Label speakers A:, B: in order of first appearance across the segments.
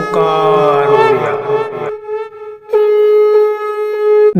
A: ओंकार ओडिया।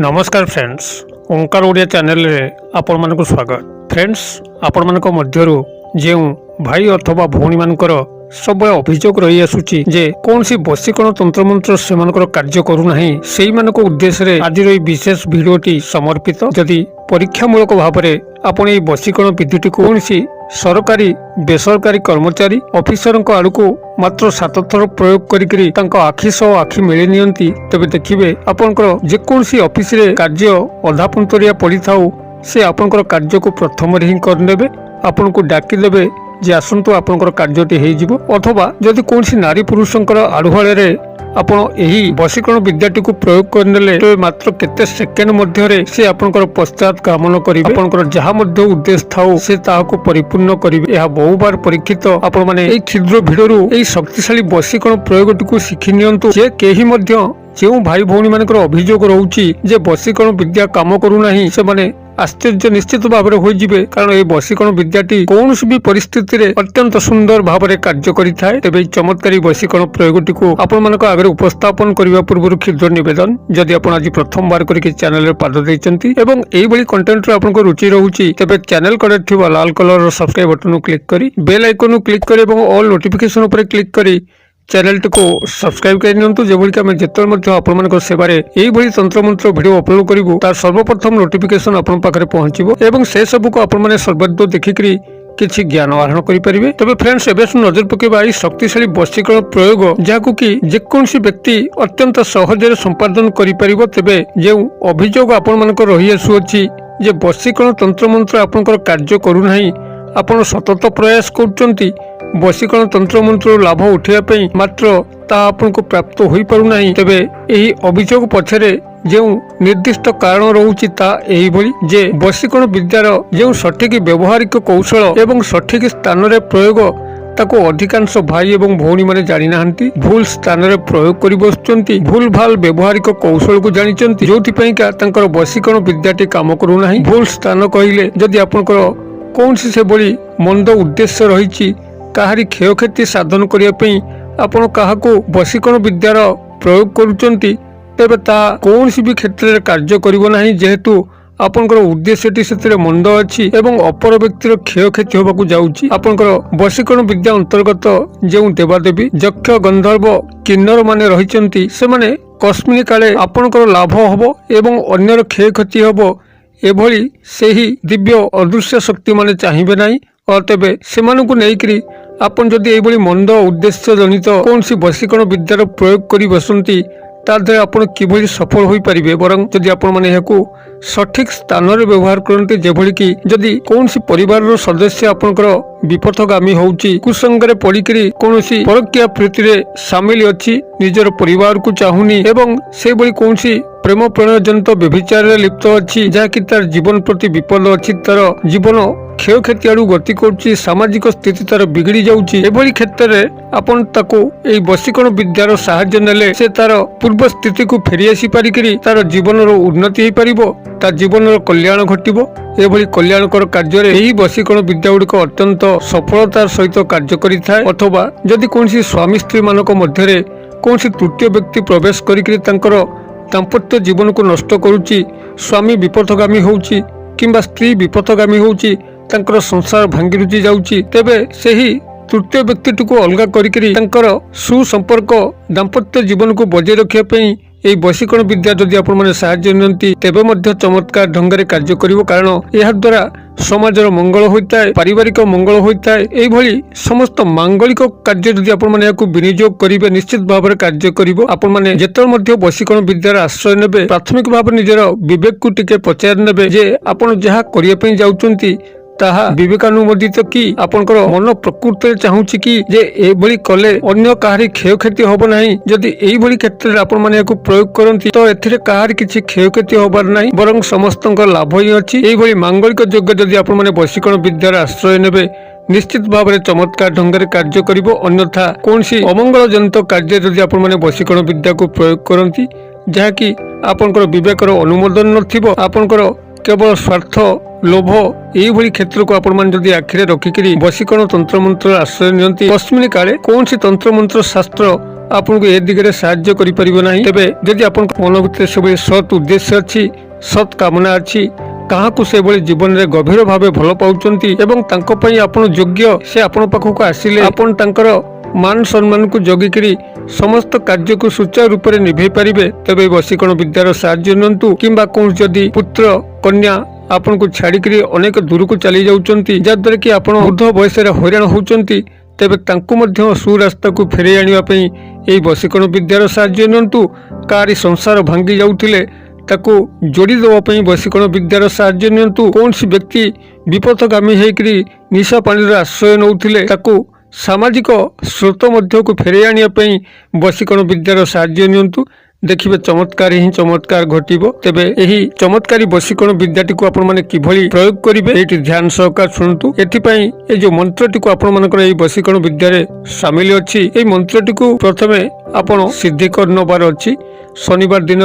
A: नमस्कार फ्रेंड्स, ओंकार ओडिया चैनल रे आपण मानक स्वागत। फ्रेंड्स, आपण मानक मध्यरु जेउ भाई अथवा भौणी मानकर सब अभियोग रही आसुची जे कौन सी बसीकरण तंत्र मंत्र से कार्य करूना से उद्देश्य आज विशेष भिडियोटी समर्पित। जदि परीक्षामूलक भाव में आपण ये बसीकरण विधिटी कौन सी सरकारी बेसरकारी कर्मचारी ऑफिसर आड़ को मात्र 7 थर प्रयोग करी आखि सह आखि मिली नियंती, तबे देखिए आपंकर जेकोसी ऑफिस रे कार्य अधा पुंतरिया पड़ी थाउ से आपंकर कार्य को प्रथम ही करनेबे, आपन को डाकिदेबे जे आसंतु आपंकर कार्यटी हो जिवो। अथवा जदि कौन नारी पुरुषंकर आड़ुहाळे आपण एही बसीकरण विद्याटी को प्रयोग करनेले तो मात्र केते सेकेंड मध्यरे से आपनकर पश्चात गमन करिवे। आपनकर जहा मध्य उद्देश्य थाउ से ताहाको परिपूर्ण करिवे। यह बहु बार परीक्षित। आपण माने एई क्षुद्र भिडरू एई शक्तिशाली बसीकरण प्रयोगटी को शिखि नियंतु। जे केही मध्य जो भाई भौणी मानकर अभियोग रहउची जे बसीकरण विद्या काम करू नाही, से माने आश्चर्य निश्चित भाव में होइजिबे, कारण ये बसीकरण विद्याटी कौन भी परिस्थिति रे अत्यंत सुंदर भाव में कार्य करिथाय। तेबे चमत्कारी बसीकरण प्रयोगटी को आपण मानक आगे उपस्थापन करबा पूर्व क्षुद्र निवेदन, जदि आपण आज प्रथम बार करके चैनल रे पाद दैचंती एवं एई बली कंटेंट रे आपनको रुचि रहउची, तेबे चैनल कड़े थिबा लाल कलर रो सब्सक्राइब बटन को क्लिक करी बेल आइकन को क्लिक करी एवं ऑल नोटिफिकेशन ऊपर क्लिक करी चैनल को सब्सक्राइब कर जेभली कि आम जिते आपण सेवार यही तंत्र मंत्र भिडियो अपलोड करूँ तार सर्वप्रथम नोटिफिकेशन आपण पाखे पहुंचो एवं से सब को आपण सर्वदा देखिकी किसी ज्ञान आहरण करेंगे। तबे फ्रेंड्स, एवं नजर पकेबा शक्तिशाली बसीकरण प्रयोग जहां कि जेकोसी व्यक्ति अत्यंत सहजरे संपादन करिपारिबो। तेबे जो अभियोग आपण मानक रही आसुअछि जे बसीकरण तंत्र मंत्र आपनकर कार्य करू नाही, आपण सतत प्रयास करुचंती बसीकरण तंत्र मंत्र लाभ उठाइबा मात्र ता आपन को प्राप्त होई पारु नाही, तेबे एही अभियोग पछरे जो निर्दिष्ट कारण रहुछि ता एही भली जे बसीकरण विद्यार जो सठिक व्यवहारिक कौशल एवं सठिक स्थान रे प्रयोग ताको अधिकांश भाई एवं भौणी माने जानि नाहंती। भूल स्थान रे प्रयोग करि बसचंती, भूल भाल व्यवहारिक कौशल को जानिचंती, जोथि पई का तांकर बसीकरण विद्याटी काम करू नाही। भूल स्थान कहिले जदि आपनकर कौन से बड़ी मंद उद्देश्य रही काहारी क्षयक्षति साधन करने आपण काहाको बसीकरण विद्यार प्रयोग करुचंती, तेबे ता कौन भी क्षेत्र में कार्य करिवो नाही, जेहेतु आपनकर उद्देश्यटी से मंद अच्छी एवं अपर व्यक्तिर क्षयक्षति होबाकू जाउची। आपनकर बसीकरण विद्या अंतर्गत जो देवादेवी यक्ष गंधर्व किन्नर माने रहिचंती, से माने कस्मिन काले आपनकर लाभ हबो एवं अन्यर क्षयक्षति हबो एभली सेही दिव्य अदृश्य शक्ति माने चाहिए नहीं। और तेबे सेमानकु नेइकरी आपन जदि एभली मंद उद्देश्य जनित कौन सी बसीकरण विद्यार प्रयोग करी बसंती तादे आपण किभली सफल होई परिबे। बरं जदि आपण माने याकू सठिक स्थान रे व्यवहार करते, जेभली कि जदि कौन सी परिवार रो सदस्य आपनकर विपथगामी होउची, कुसंगरे पड़िकरी कौनसी परकीय प्रीति रे शामिल अछि, निजर परिवार को चाहुनी एवं से बड़ी कौन सी प्रेम प्रणय जनित व्यभिचार रे लिप्त अछि, जहाँकि तार जीवन प्रति विपद अछि, तार जीवन क्षयक्षति आड़ू गति करुच्ची, सामाजिक स्थिति तार बिगड़ी जाउची, एभली क्षेत्र में आपण ताको एई बसीकरण विद्यार सहायता नेले से तार पूर्व स्थिति को फेरी आसी पारिकरी तार जीवन रो उन्नति हो पारिबो, तार जीवन रो कल्याण घटिबो। एभली कल्याणकर कार्य रे एही बसीकरण विद्या गुड़िक अत्यंत सफलतार सहित कार्य करिथाय। अथवा जदि कोनसी स्वामी स्त्री मानक मध्यरे कोनसी तृतीय व्यक्ति प्रवेश करिकरी तांकर दाम्पत्य जीवन को नष्ट करुच्ची, स्वामी विपथगामी होउची किंबा स्त्री विपथगामी होउची, तांकर संसार भांगी रुचि जाउची, तेबे सेही तृतीय व्यक्ति को अलग करिकरी तांकर सुसंपर्क दाम्पत्य जीवन को बजाय रखिया पई एई बसीकरण विद्या जदि आपण माने सहायता नियंती, तेबे मध्य चमत्कार ढंगरे कार्य करिवो, कारण एहा द्वारा समाजर मंगल होइताय, पारिवारिक मंगल होइताय। एई भली समस्त मांगलिक कार्य जदि आपण माने याकू विनियोग करिवे, निश्चित भाव में कार्य करिवो। आपण माने जेतल मध्य बसीकरण विद्यार आश्रय नेबे, प्राथमिक भाव निजर विवेक को टिके पचार नेबे जे आपण जहा करिया पई जाउचंती ताहा विवेकानुमोदित कि आपनकर मन प्रकृति चाहूची कि जे एभली कले अन्य काहारी क्षयक्षति होबो नाही। जदि एभली क्षेत्र रे आपण माने याकू प्रयोग करंती तो एथिरे काहारी किछि क्षयक्षति होबार नाही, बरं समस्तंक लाभ ही अछि। एभली मांगलिक योग्य जदि आपण माने बसीकरण विद्यार आश्रय नेबे, निश्चित भाव में चमत्कार ढंगरे कार्य करिवो। अन्यथा कोनसी अमंगल जनित कार्य जदि आपण माने बसीकरण विद्या को प्रयोग करंती, जहा कि आपनकर विवेकर अनुमोदन नथिबो, आपनकर केवल स्वार्थ लोभ यही क्षेत्र को आपण मान जदि आखिरे रखिकी बसीकरण तंत्र मंत्र आश्रय नियंती, तस्मिन काले कौन सी तंत्र मंत्र शास्त्र आपनको ए दिगरे साहाय्य करि परिबो नाही। तेबे जदि आपन मन भितर सब सत उद्देश्य अछि, सत कामना अछि, काहाकू से भली जीवन रे गभीर भावे भल पाउचंती एवं तांको पई आपन योग्य से आपन पाखक आसिले आपन तांकर मान सम्मान को जगिकरी समस्त कार्य को सुचारू रूप से निभे पारिबे। तेबे वशीकरण विद्यार साहाय्य नियंतु किंबा कौन जदि पुत्र कन्या आपन को छाड़िकरी अनेक दूर को चली जाउचंती जद्वारा कि आपन वृद्ध बयस रे हैरान होउचंती, तेबे तांको मध्य सुरास्ता को फेरे आनिबा पई एई वशीकरण विद्यार साहाय्य नियंतु। कारी संसार भांगी जाउथिले ताको जोड़ी देवा पई वशीकरण विद्यार साहाय्य नियंतु। कौन सी व्यक्ति विपथगामी हेकरी निशा पानी आश्रय नौथिले ताको सामाजिक स्रोत मध्य को फेरे आनिया पई वशीकरण विद्यार साहाय्य नियंतु। देखिबे चमत्कार ही चमत्कार घटिबो। तेबे एही चमत्कारी वशीकरण विद्याटी को आपण माने किभली प्रयोग करिवे एटी ध्यान सहकार सुनतु। एथि पई ए जो मंत्रटी को आपण मानकर एही वशीकरण विद्या रे शामिल अछि। एही मंत्रटी को प्रथमे आपण सिद्धि करनबार अछि। शनिवार दिन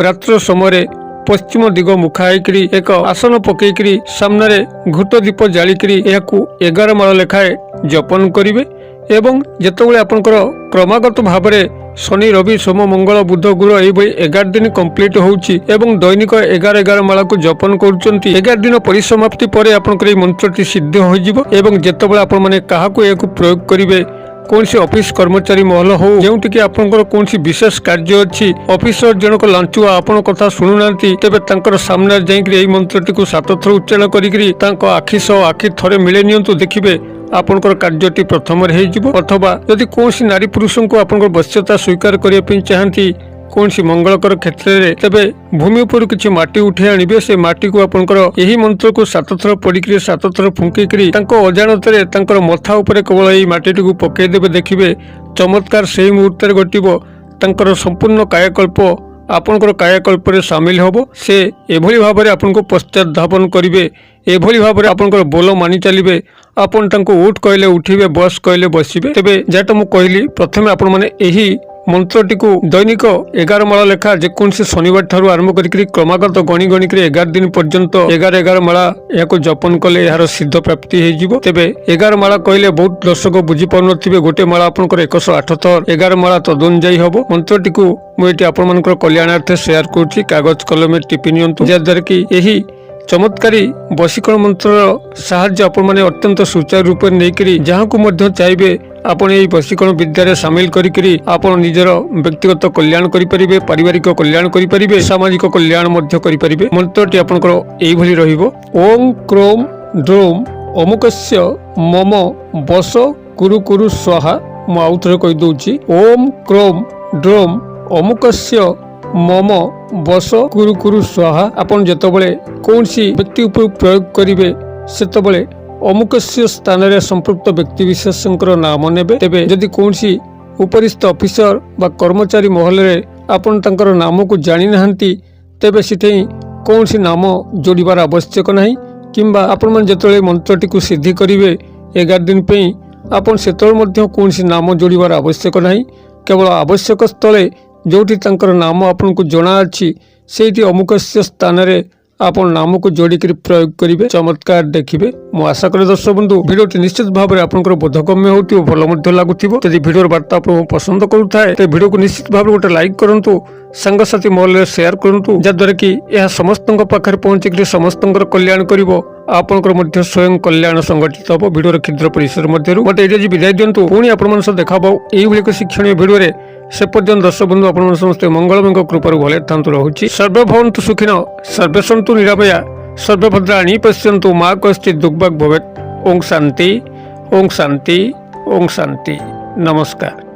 A: रात्र समय पश्चिम दिग मुखा होकरी एक आसन पकईकरी सामने घुट दीप जालिकरी एहाकू 11 माळ लेखाए जपन करिवे एवं जेतबेले आपनकर क्रमागत भाबरे शनि रवि सोम मंगल बुध गुरु एई 11 दिन कंप्लीट होउची एवं दैनिक 11 माळ को जपन करूचंती। 11 दिन परिसमाप्ति परे आपनकर एई मंत्रटी सिद्ध होई जिवो एवं जेतबेले आपन माने काहाकू एहाकू प्रयोग करिवे कौन सी ऑफिस कर्मचारी महल हो जेउटी कि आपनकर कौन सी विशेष कार्य अछि, ऑफिसर जनक लांचुआ आपन कथा सुनु नांती, तेबे तांकर सामने जाईकरी एई मंत्रटी को 7 थर उच्चारण करिकरी तांको आखि सह आखि थरे मिले नियंतु। देखिबे आपनकर कार्यटी प्रथम रे हेजिबो। अथवा यदि कौन सी नारी पुरुष को आपनकर वश्यता स्वीकार करिया पई चाहंती कौन सी मंगलकर क्षेत्र में तेबे भूमि उपर किछि माटी उठे आनिबे। से माटी को आपनकर एही मंत्र को 7 थर पढ़िकरी 7 थर फुंकीकरी तांको अजाणतरे तांकर मथा उपरे केवल एही माटीटी को पकई देबे। देखिबे चमत्कार सेही मुहूर्त रे घटिबो। तांकर संपूर्ण कायाकल्प आपनकर कायाकल्प रे शामिल होबो। से एभली भाबरे आपनको पश्चात धावन करिवे, एभली भाबरे आपनकर बोल मानि चलिबे। आपन तांको उठ कहले उठिबे, बस कहले बसिबे। तेबे जेटा मु कहली प्रथमे आपन माने एही मंत्रटी को दैनिक 11 माळ लेखा जेकोसी शनिवार ठारू आरंभ करिकरी क्रमागत गणी गणिकरी 11 दिन पर्यंत 11 माळा याको जपन कले यार सिद्ध प्राप्ति हे जिवो। तेबे 11 माळा कहले बहुत दर्शक बुझी पाउनथिबे। गोटे माळा आपनकर 108 थर 11 माळा तदन जाई हबो। मंत्रटी को मु एटी आपन मानकर कल्याणार्थे शेयर करछि। कागज कलमे टिपि नियंतु जद्वारा कि एही चमत्कारी वशीकरण मंत्र साहाय्य आपण माने अत्यंत सुचारू रूप नेकरी जहाँ को मध्य चाहिए आपण एही वशीकरण विद्या सामिल करिकरी आपण निजर व्यक्तिगत कल्याण करि परिबे, पारिवारिक कल्याण करि परिबे, सामाजिक कल्याण मध्य करि परिबे। मंत्रटी आपनकर एही भली रहिबो। ओम क्रोम ड्रोम अमुकस्य मम बस कुरु कुरु स्वाहा। मु आउथरे कहि दउची ओम क्रोम ड्रोम अमुकस्य मम बस कुरु कुरु स्वाहा। आपण जेतबेले कौन सी व्यक्ति उपर प्रयोग करिवे सेतबेले अमुकस्य स्थान रे संपृक्त व्यक्ति विशेषकर नाम नेबे। तेबे जदि कौन सी उपरिस्थ ऑफिसर बा कर्मचारी महल रे आपण तांकर नाम को जानि नाहंती तेबे सिथे कौन सी नाम जोड़िबार आवश्यक नाही। किंबा आपण मन जेतबेले मंत्रटी को सिद्धि करिवे 11 दिन पे आपण सेतबेले मध्य कौन सी नाम जोड़िबार आवश्यक नाही। केवल आवश्यक स्थले जोठी तांकर नाम आपन को जଣା अछि सेठी अमुकस्य स्थान रे आपण नाम को जोड़िक प्रयोग करिवे। चमत्कार देखिबे। मु आशा करे दर्शक बंधु भिडियोटी निश्चित भाव में आपनकर बोधगम्य होतिबो, भल मध्य लागुथिबो। यदि भिडियोर वार्ता आपन पसंद करूथाय ते भिडियो को निश्चित भाव में गोटे लाइक करंतु, संगसाथी महल रे शेयर करंतु जद्वारा कि यह समस्तଙ୍କ पाखरे पहुंचिकरी समस्तଙ୍କର कल्याण करिवो। आपनकर मध्य स्वयं कल्याण संगठित हबो। भिडियोर क्षुद्र परिसर मध्यरु मते एजे विदाय दियंतु। पुणी आपण मन सह देखाबो एई भली को शिक्षणीय भिडियो रे। से पर्यंत दर्शक बंधु आपण मन समस्त मंगलमय कृपारु भले थांतु रहूची। सर्वे भवन्तु सुखिनो, सर्वे सन्तु निरामया, सर्वे भद्राणि पश्यन्तु, मा कश्चित् दुःखभाग् भवेत्। ओम शांति, ओम शांति, ओम शांति। नमस्कार।